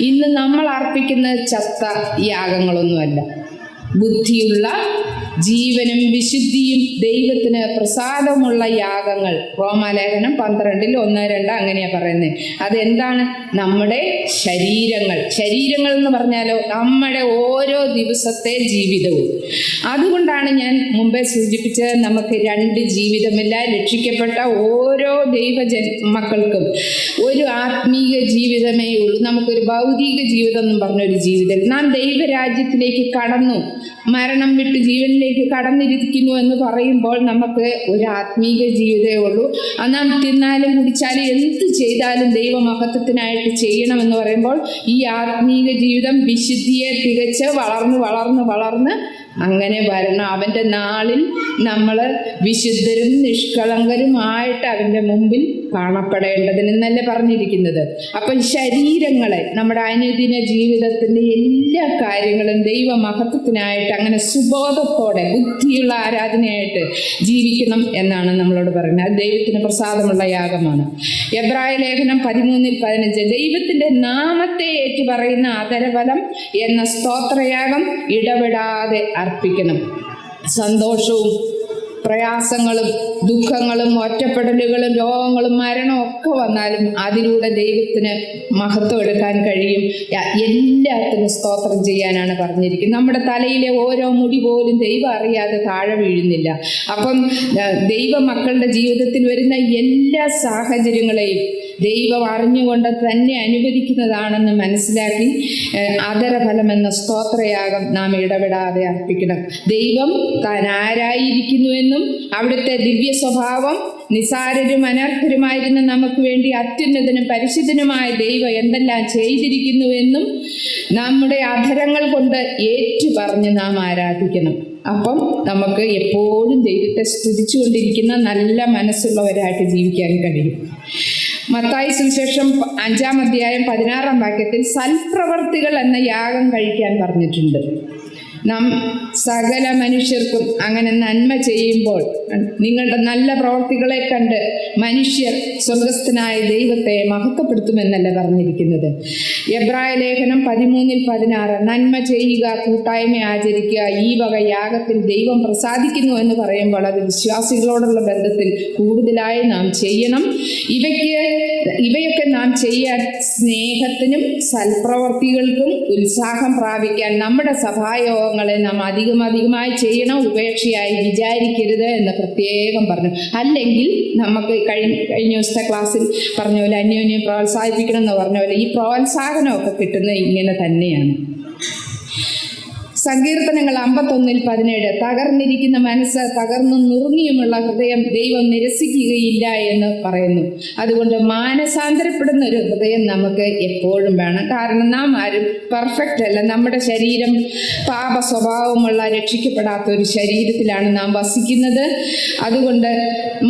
ഇന്ന് നമ്മൾ അർപ്പിക്കുന്ന ചത്ത യാഗങ്ങളൊന്നുമല്ല, ബുദ്ധിയുള്ള ജീവനും വിശുദ്ധിയും ദൈവത്തിന് പ്രസാദമുള്ള യാഗങ്ങൾ. റോമാലേഖനം 12:1-2 അങ്ങനെയാ പറയുന്നത്. അതെന്താണ്? നമ്മുടെ ശരീരങ്ങൾ എന്ന് പറഞ്ഞാലോ നമ്മുടെ ഓരോ ദിവസത്തെ ജീവിതവും. അതുകൊണ്ടാണ് ഞാൻ മുമ്പേ സൂചിപ്പിച്ചത്, നമുക്ക് 2 ജീവിതമില്ല. രക്ഷിക്കപ്പെട്ട ഓരോ മക്കൾക്കും ഒരു ആത്മീയ ജീവിതമേ ഉള്ളൂ. നമുക്കൊരു ഭൗതിക ജീവിതം എന്നും പറഞ്ഞൊരു ജീവിതം. നാം ദൈവരാജ്യത്തിലേക്ക് കടന്നു, മരണം വിട്ട് ജീവനിലേക്ക് കടന്നിരിക്കുന്നു എന്ന് പറയുമ്പോൾ നമുക്ക് ഒരു ആത്മീക ജീവിതമേ ഉള്ളൂ. നാം തിന്നാലും കുടിച്ചാലും എന്ത് ചെയ്താലും ദൈവമഹത്വത്തിനായിട്ട് ചെയ്യണമെന്ന് പറയുമ്പോൾ ഈ ആത്മീക ജീവിതം വിശുദ്ധിയെ തികച്ച് വളർന്ന് അങ്ങനെ വരണം. അവൻ്റെ നാളിൽ നമ്മൾ വിശുദ്ധരും നിഷ്കളങ്കരുമായിട്ട് അവൻ്റെ മുമ്പിൽ കാണപ്പെടേണ്ടതിനെന്നല്ലേ പറഞ്ഞിരിക്കുന്നത്. അപ്പം ശരീരങ്ങളെ നമ്മുടെ അനുദിന ജീവിതത്തിൻ്റെ എല്ലാ കാര്യങ്ങളും ദൈവമഹത്വത്തിനായിട്ട് അങ്ങനെ സുബോധത്തോടെ ബുദ്ധിയുള്ള ആരാധനയായിട്ട് ജീവിക്കണം എന്നാണ് നമ്മളോട് പറയുന്നത്. അത് ദൈവത്തിന് പ്രസാദമുള്ള യാഗമാണ്. എബ്രായ ലേഖനം 13:15 ദൈവത്തിൻ്റെ നാമത്തെ ഏറ്റു പറയുന്ന ആദരഫലം എന്ന സ്തോത്രയാഗം ഇടപെടാതെ അർപ്പിക്കണം. സന്തോഷവും പ്രയാസങ്ങളും ദുഃഖങ്ങളും ഒറ്റപ്പെടലുകളും രോഗങ്ങളും മരണവും ഒക്കെ വന്നാലും അതിലൂടെ ദൈവത്തിന് മഹത്വം എടുക്കാൻ കഴിയും. എല്ലാത്തിനും സ്തോത്രം ചെയ്യാനാണ് പറഞ്ഞിരിക്കുന്നത്. നമ്മുടെ തലയിലെ ഓരോ മുടി പോലും ദൈവം അറിയാതെ താഴെ വീഴുന്നില്ല. അപ്പം ദൈവമക്കളുടെ ജീവിതത്തിൽ വരുന്ന എല്ലാ സാഹചര്യങ്ങളെയും ദൈവം അറിഞ്ഞുകൊണ്ട് തന്നെ അനുവദിക്കുന്നതാണെന്ന് മനസ്സിലാക്കി ആദരഫലം എന്ന സ്തോത്രയാഗം നാം ഇടപെടാതെ അർപ്പിക്കണം. ദൈവം താൻ ആരായിരിക്കുന്നുവെന്നും അവിടുത്തെ ദിവ്യ സ്വഭാവം നിസാരരും അനർഹരുമായിരുന്ന നമുക്ക് വേണ്ടി അത്യുന്നതനും പരിശുദ്ധനുമായ ദൈവം എന്തെല്ലാം ചെയ്തിരിക്കുന്നുവെന്നും നമ്മുടെ അധരങ്ങൾ കൊണ്ട് ഏറ്റുപറഞ്ഞ് നാം ആരാധിക്കണം. അപ്പം നമുക്ക് എപ്പോഴും ദൈവത്തെ സ്തുതിച്ചുകൊണ്ടിരിക്കുന്ന നല്ല മനസ്സുള്ളവരായിട്ട് ജീവിക്കാൻ കഴിയും. മത്തായി സുവിശേഷം 5-ാം അധ്യായം 16-ാം വാക്യത്തിൽ സൽപ്രവർത്തികൾ എന്ന യാഗം കഴിക്കാൻ പറഞ്ഞിട്ടുണ്ട്. നാം സകല മനുഷ്യർക്കും അങ്ങനെ നന്മ ചെയ്യുമ്പോൾ നിങ്ങളുടെ നല്ല പ്രവർത്തികളെ കണ്ട് മനുഷ്യർ സ്വർഗസ്ഥനായ ദൈവത്തെ മഹത്വപ്പെടുത്തുമെന്നല്ല പറഞ്ഞിരിക്കുന്നത്. എബ്രായ ലേഖനം 13:16 നന്മ ചെയ്യുക, കൂട്ടായ്മ ആചരിക്കുക, ഈ വക യാഗത്തിൽ ദൈവം പ്രസാദിക്കുന്നു എന്ന് പറയുമ്പോൾ അത് വിശ്വാസികളോടുള്ള ബന്ധത്തിൽ കൂടുതലായി നാം ചെയ്യണം. ഇവയൊക്കെ നാം ചെയ്യാൻ സ്നേഹത്തിനും സൽപ്രവർത്തികൾക്കും ഉത്സാഹം പ്രാപിക്കാൻ നമ്മുടെ സഭായോഗങ്ങളെ നാം അധികമായി ചെയ്യണം. ഉപേക്ഷയായി വിചാരിക്കരുത് എന്ന് പ്രത്യേകം പറഞ്ഞു. അല്ലെങ്കിൽ നമുക്ക് കഴിഞ്ഞ ദിവസത്തെ ക്ലാസ്സിൽ പറഞ്ഞ പോലെ അന്യോന്യം പ്രോത്സാഹിപ്പിക്കണം എന്ന് പറഞ്ഞ പോലെ ഈ പ്രോത്സാഹനമൊക്കെ കിട്ടുന്നത് ഇങ്ങനെ തന്നെയാണ്. സങ്കീർത്തനങ്ങൾ 51:17 തകർന്നിരിക്കുന്ന മനസ്സ് തകർന്നു നുറുങ്ങിയുമുള്ള ഹൃദയം ദൈവം നിരസിക്കുകയില്ല എന്ന് പറയുന്നു. അതുകൊണ്ട് മാനസാന്തരപ്പെടുന്ന ഒരു ഹൃദയം നമുക്ക് എപ്പോഴും വേണം. കാരണം നാം ആരും പെർഫെക്റ്റ് അല്ല. നമ്മുടെ ശരീരം പാപ സ്വഭാവമുള്ള രക്ഷിക്കപ്പെടാത്ത ഒരു ശരീരത്തിലാണ് നാം വസിക്കുന്നത്. അതുകൊണ്ട്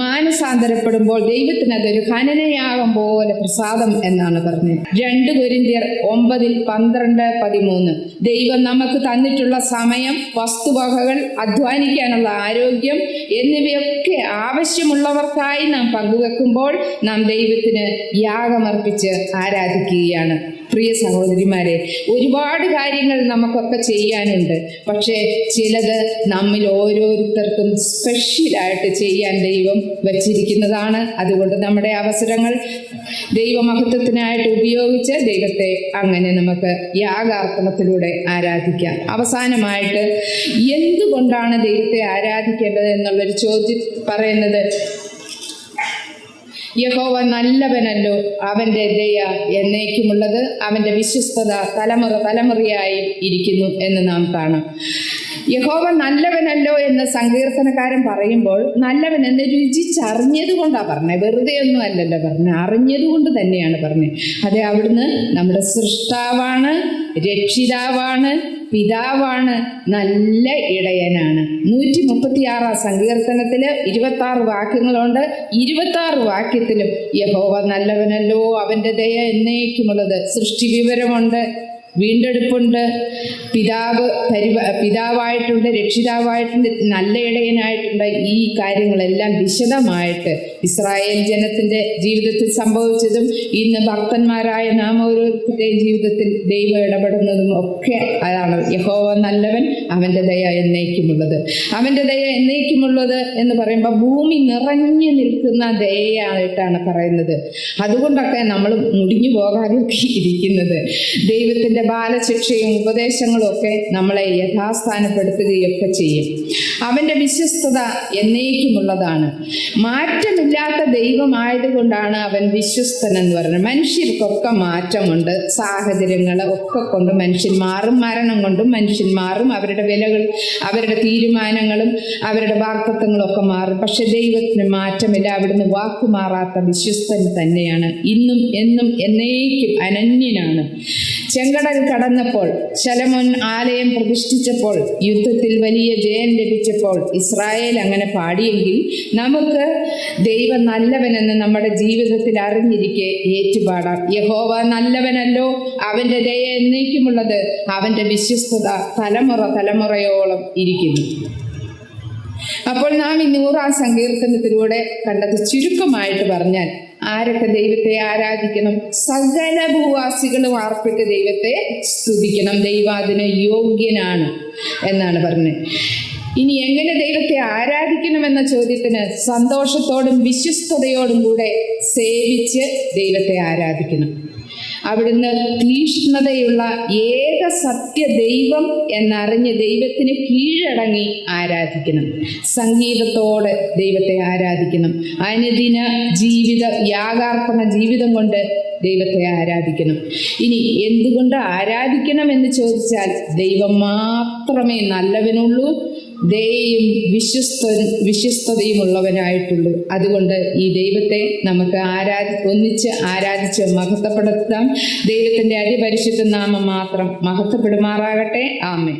മാനസാന്തരപ്പെടുമ്പോൾ ദൈവത്തിന് അതൊരു ഹനനയാഗം പോലെ പ്രസാദം എന്നാണ് പറഞ്ഞത്. 2 കൊരിന്ത്യർ 9:12-13 ദൈവം നമുക്ക് തന്നിട്ടുള്ള സമയം, വസ്തുവകകൾ, അധ്വാനിക്കാനുള്ള ആരോഗ്യം എന്നിവയൊക്കെ ആവശ്യമുള്ളവർക്കായി നാം പങ്കുവെക്കുമ്പോൾ നാം ദൈവത്തിന് യാഗമർപ്പിച്ച് ആരാധിക്കുകയാണ്. പ്രിയ സഹോദരിമാരെ, ഒരുപാട് കാര്യങ്ങൾ നമുക്കൊക്കെ ചെയ്യാനുണ്ട്. പക്ഷേ ചിലത് നമ്മിൽ ഓരോരുത്തർക്കും സ്പെഷ്യലായിട്ട് ചെയ്യാൻ ദൈവം വച്ചിരിക്കുന്നതാണ്. അതുകൊണ്ട് നമ്മുടെ അവസരങ്ങൾ ദൈവമഹത്വത്തിനായിട്ട് ഉപയോഗിച്ച് ദൈവത്തെ അങ്ങനെ നമുക്ക് യാഗാർപ്പണത്തിലൂടെ ആരാധിക്കാം. അവസാനമായിട്ട് എന്തുകൊണ്ടാണ് ദൈവത്തെ ആരാധിക്കേണ്ടത് എന്നുള്ളൊരു ചോദ്യം പറയുന്നത്, യഹോവ നല്ലവനല്ലോ, അവൻ്റെ ദയ എന്നേക്കുമുള്ളത്, അവൻ്റെ വിശ്വസ്തത തലമുറയായി ഇരിക്കുന്നു എന്ന് നാം കാണാം. യഹോവ നല്ലവനല്ലോ എന്ന് സങ്കീർത്തനക്കാരൻ പറയുമ്പോൾ നല്ലവനെന്ന് രുചിച്ചറിഞ്ഞത് കൊണ്ടാണ് പറഞ്ഞത്. വെറുതെ ഒന്നും അല്ലല്ലോ പറഞ്ഞത്, അറിഞ്ഞതുകൊണ്ട് തന്നെയാണ് പറഞ്ഞത്. അതെ, അവിടുന്ന് നമ്മുടെ സൃഷ്ടാവാണ്, രക്ഷിതാവാണ്, പിതാവാണ്, നല്ല ഇടയനാണ്. 136 സങ്കീർത്തനത്തിൽ 26 വാക്യങ്ങളുണ്ട്. 26 വാക്യത്തിലും യഹോവ നല്ലവനല്ലോ, അവൻ്റെ ദയ എന്നേക്കുമുള്ളത്, സൃഷ്ടി വിവരമുണ്ട്, വീണ്ടെടുപ്പുണ്ട്, പിതാവായിട്ടുണ്ട്, രക്ഷിതാവായിട്ടുണ്ട്, നല്ല ഇടയനായിട്ടുണ്ട്. ഈ കാര്യങ്ങളെല്ലാം വിശദമായിട്ട് ഇസ്രായേൽ ജനത്തിൻ്റെ ജീവിതത്തിൽ സംഭവിച്ചതും ഇന്ന് ഭക്തന്മാരായ നാം ഓരോരുത്തരുടെയും ജീവിതത്തിൽ ദൈവം ഇടപെടുന്നതും ഒക്കെ അതാണ്. യഹോവ നല്ലവൻ, അവൻ്റെ ദയ എന്നേക്കുമുള്ളത്. അവൻ്റെ ദയ എന്നേക്കുമുള്ളത് എന്ന് പറയുമ്പോൾ ഭൂമി നിറഞ്ഞു നിൽക്കുന്ന ദയയായിട്ടാണ് പറയുന്നത്. അതുകൊണ്ടൊക്കെ നമ്മൾ മുടിഞ്ഞു പോകാതെയൊക്കെ ഇരിക്കുന്നത്. ദൈവത്തിൻ്റെ ബാലശിക്ഷയും ഉപദേശങ്ങളും ഒക്കെ നമ്മളെ യഥാസ്ഥാനപ്പെടുത്തുകയൊക്കെ ചെയ്യും. അവൻ്റെ വിശ്വസ്തത എന്നേക്കുമുള്ളതാണ്. മാറ്റമില്ലാത്ത ദൈവമായതുകൊണ്ടാണ് അവൻ വിശ്വസ്തൻ എന്ന് പറയുന്നത്. മനുഷ്യർക്കൊക്കെ മാറ്റമുണ്ട്. സാഹചര്യങ്ങൾ ഒക്കെ കൊണ്ട് മനുഷ്യൻ മാറും, മരണം കൊണ്ടും മനുഷ്യൻ മാറും, അവരുടെ വിലകൾ, അവരുടെ തീരുമാനങ്ങളും അവരുടെ വാക്തത്വങ്ങളും ഒക്കെ മാറും. പക്ഷെ ദൈവത്തിന് മാറ്റമില്ല. അവിടുന്ന് വാക്കുമാറാത്ത വിശ്വസ്തൻ തന്നെയാണ്. ഇന്നും എന്നും എന്നേക്കും അനന്യനാണ്. ചെങ്കടൽ കടന്നപ്പോൾ, ശലോമോൻ ആലയം പ്രതിഷ്ഠിച്ചപ്പോൾ, യുദ്ധത്തിൽ വലിയ ജയം ലഭിച്ചപ്പോൾ ഇസ്രായേൽ അങ്ങനെ പാടിയെങ്കിൽ നമുക്ക് ദൈവം നല്ലവനെന്ന് നമ്മുടെ ജീവിതത്തിൽ അറിഞ്ഞിരിക്കെ ഏറ്റുപാടാം. യഹോവ നല്ലവനല്ലോ, അവന്റെ ദയ എന്നേക്കുമുള്ളത്, അവന്റെ വിശ്വസ്തത തലമുറ തലമുറയോളം ഇരിക്കുന്നു. അപ്പോൾ നാം ഈ 100-ാം സങ്കീർത്തനത്തിലൂടെ കണ്ടത് ചുരുക്കമായിട്ട് പറഞ്ഞാൽ, ആരൊക്കെ ദൈവത്തെ ആരാധിക്കണം? സകല ഭൂവാസികളും ആർപ്പിട്ട് ദൈവത്തെ സ്തുതിക്കണം. ദൈവം അതിന് യോഗ്യനാണ് എന്നാണ് പറഞ്ഞത്. ഇനി എങ്ങനെ ദൈവത്തെ ആരാധിക്കണമെന്ന ചോദ്യത്തിന് സന്തോഷത്തോടും വിശ്വസ്തയോടും കൂടെ സേവിച്ച് ദൈവത്തെ ആരാധിക്കണം. അവിടുന്ന് തീഷ്ണതയുള്ള ഏക സത്യ ദൈവം എന്നറിഞ്ഞ് ദൈവത്തിന് കീഴടങ്ങി ആരാധിക്കണം. സംഗീതത്തോടെ ദൈവത്തെ ആരാധിക്കണം. അനുദിന യാഗാർപ്പണ ജീവിതം കൊണ്ട് ദൈവത്തെ ആരാധിക്കണം. ഇനി എന്തുകൊണ്ട് ആരാധിക്കണം എന്ന് ചോദിച്ചാൽ, ദൈവം മാത്രമേ നല്ലവനുള്ളൂ, ദയയും വിശ്വസ്തതയും ഉള്ളവനായിട്ടുള്ളൂ. അതുകൊണ്ട് ഈ ദൈവത്തെ നമുക്ക് ഒന്നിച്ച് ആരാധിച്ച് മഹത്വപ്പെടുത്താം. ദൈവത്തിൻ്റെ അതിപരിശുദ്ധ നാമം മാത്രം മഹത്വപ്പെടുമാറാകട്ടെ. ആമേൻ.